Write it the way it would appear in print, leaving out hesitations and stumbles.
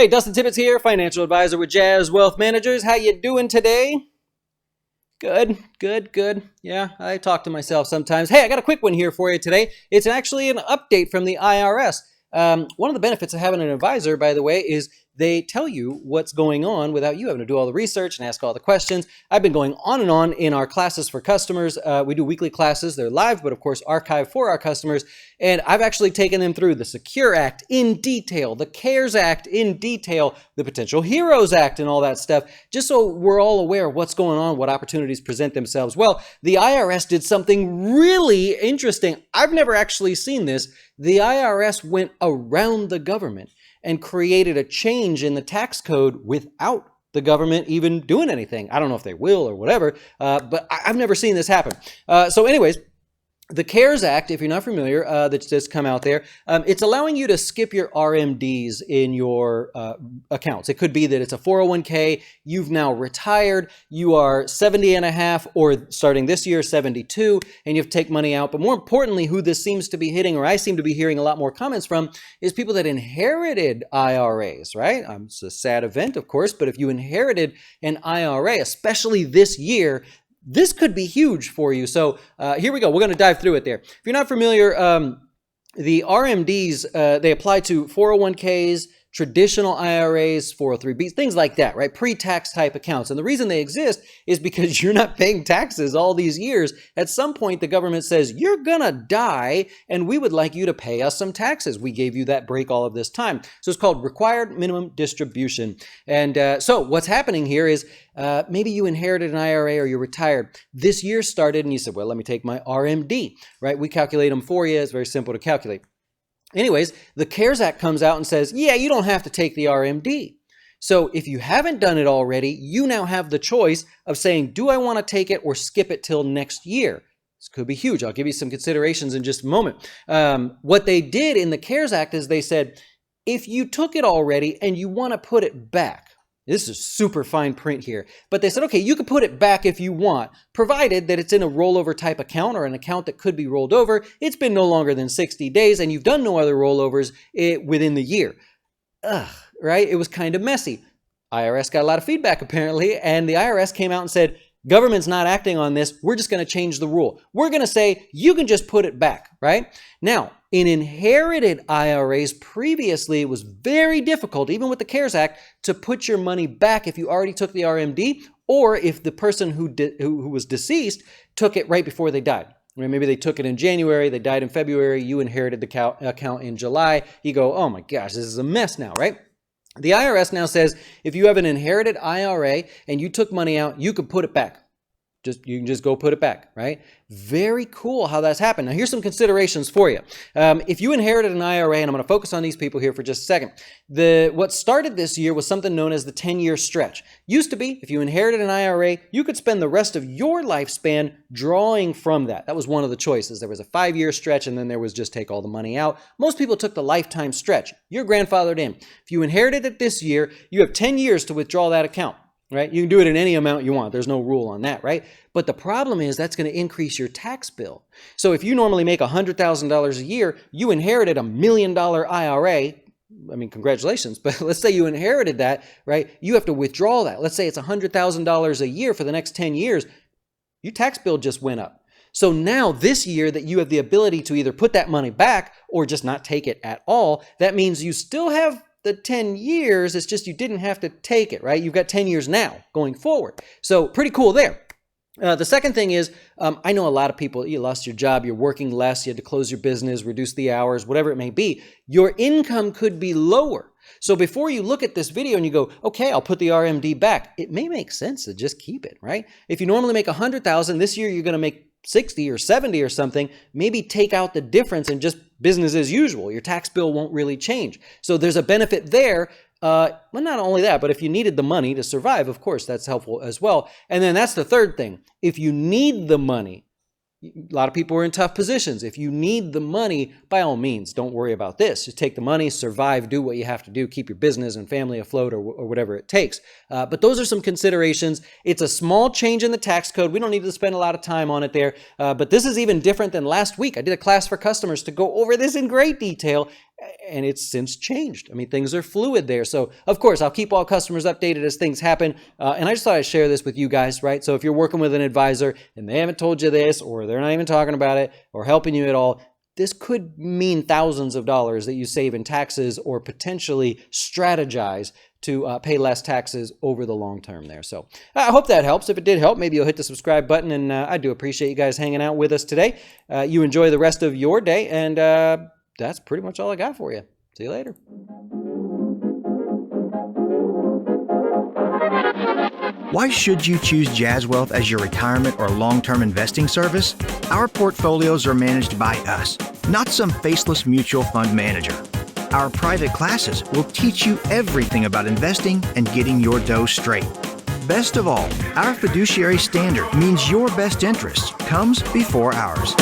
Hey, Dustin Tibbetts here, financial advisor with Jazz Wealth Managers. How you doing today? Good. Yeah, I talk to myself sometimes. Hey, I got a quick one here for you today. It's actually an update from the IRS. One of the benefits of having an advisor, by the way, is they tell you what's going on without you having to do all the research and ask all the questions. I've been going on and on in our classes for customers. We do weekly classes. They're live, but of course archived for our customers. And I've actually taken them through the Secure Act in detail, the CARES Act in detail, the Potential Heroes Act and all that stuff, just so we're all aware of what's going on, what opportunities present themselves. Well, the IRS did something really interesting. I've never actually seen this. The IRS went around the government and created a change in the tax code without the government even doing anything. I don't know if they will or whatever, but I've never seen this happen. So anyways, the CARES Act, if you're not familiar, that's just come out there, it's allowing you to skip your RMDs in your accounts. It could be that it's a 401k, you've now retired, you are 70 and a half, or starting this year, 72, and you have to take money out. But more importantly, who this seems to be hitting, or I seem to be hearing a lot more comments from, is people that inherited IRAs, right? It's a sad event, of course, but if you inherited an IRA, especially this year, this could be huge for you. So here we go. We're going to dive through it there. If you're not familiar, the RMDs, they apply to 401ks, traditional IRAs, 403bs, things like that, right? Pre-tax type accounts. And the reason they exist is because you're not paying taxes all these years. At some point, the government says, you're going to die, and we would like you to pay us some taxes. We gave you that break all of this time. So it's called required minimum distribution. And so what's happening here is maybe you inherited an IRA or you're retired. This year started and you said, well, let me take my RMD, right? We calculate them for you. It's very simple to calculate. Anyways, the CARES Act comes out and says, yeah, you don't have to take the RMD. So if you haven't done it already, you now have the choice of saying, do I want to take it or skip it till next year? This could be huge. I'll give you some considerations in just a moment. What they did in the CARES Act is they said, if you took it already and you want to put it back, this is super fine print here, but they said, okay, you can put it back if you want, provided that it's in a rollover type account or an account that could be rolled over. It's been no longer than 60 days and you've done no other rollovers within the year. Right? It was kind of messy. IRS got a lot of feedback apparently, and the IRS came out and said, government's not acting on this. We're just going to change the rule. We're going to say you can just put it back, right? Now, in inherited IRAs, previously it was very difficult, even with the CARES Act, to put your money back if you already took the RMD or if the person who was deceased took it right before they died. Maybe they took it in January, they died in February, you inherited the account in July. You go, oh my gosh, this is a mess now, right? The IRS now says if you have an inherited IRA and you took money out, you can put it back. You can just go put it back, right? Very cool how that's happened. Now, here's some considerations for you. If you inherited an IRA, and I'm going to focus on these people here for just a second, what started this year was something known as the 10-year stretch. Used to be, if you inherited an IRA, you could spend the rest of your lifespan drawing from that. That was one of the choices. There was a 5-year stretch, and then there was just take all the money out. Most people took the lifetime stretch. You're grandfathered in. If you inherited it this year, you have 10 years to withdraw that account. Right? You can do it in any amount you want. There's no rule on that, right? But the problem is that's going to increase your tax bill. So if you normally make $100,000 a year, you inherited $1 million IRA. I mean, congratulations, but let's say you inherited that, right? You have to withdraw that. Let's say it's $100,000 a year for the next 10 years. Your tax bill just went up. So now this year that you have the ability to either put that money back or just not take it at all, that means you still have the 10 years, it's just you didn't have to take it, right? You've got 10 years now going forward. So pretty cool there. The second thing is, I know a lot of people, you lost your job, you're working less, you had to close your business, reduce the hours, whatever it may be. Your income could be lower. So before you look at this video and you go, okay, I'll put the RMD back, it may make sense to just keep it, right? If you normally make $100,000, this year you're going to make 60 or 70 or something, maybe take out the difference and just business as usual. Your tax bill won't really change. So there's a benefit there. Well, not only that, but if you needed the money to survive, of course, that's helpful as well. And then that's the third thing. If you need the money, a lot of people are in tough positions. If you need the money, by all means, don't worry about this. Just take the money, survive, do what you have to do, keep your business and family afloat or whatever it takes. But those are some considerations. It's a small change in the tax code. We don't need to spend a lot of time on it there. But this is even different than last week. I did a class for customers to go over this in great detail. and it's since changed. I mean, things are fluid there. So, of course, I'll keep all customers updated as things happen. And I just thought I'd share this with you guys, right? So if you're working with an advisor and they haven't told you this, or they're not even talking about it or helping you at all, this could mean thousands of dollars that you save in taxes, or potentially strategize to pay less taxes over the long term there. So I hope that helps. If it did help, maybe you'll hit the subscribe button, and I do appreciate you guys hanging out with us today. You enjoy the rest of your day, and that's pretty much all I got for you. See you later. Why should you choose Jazz Wealth as your retirement or long-term investing service? Our portfolios are managed by us, not some faceless mutual fund manager. Our private classes will teach you everything about investing and getting your dough straight. Best of all, our fiduciary standard means your best interest comes before ours.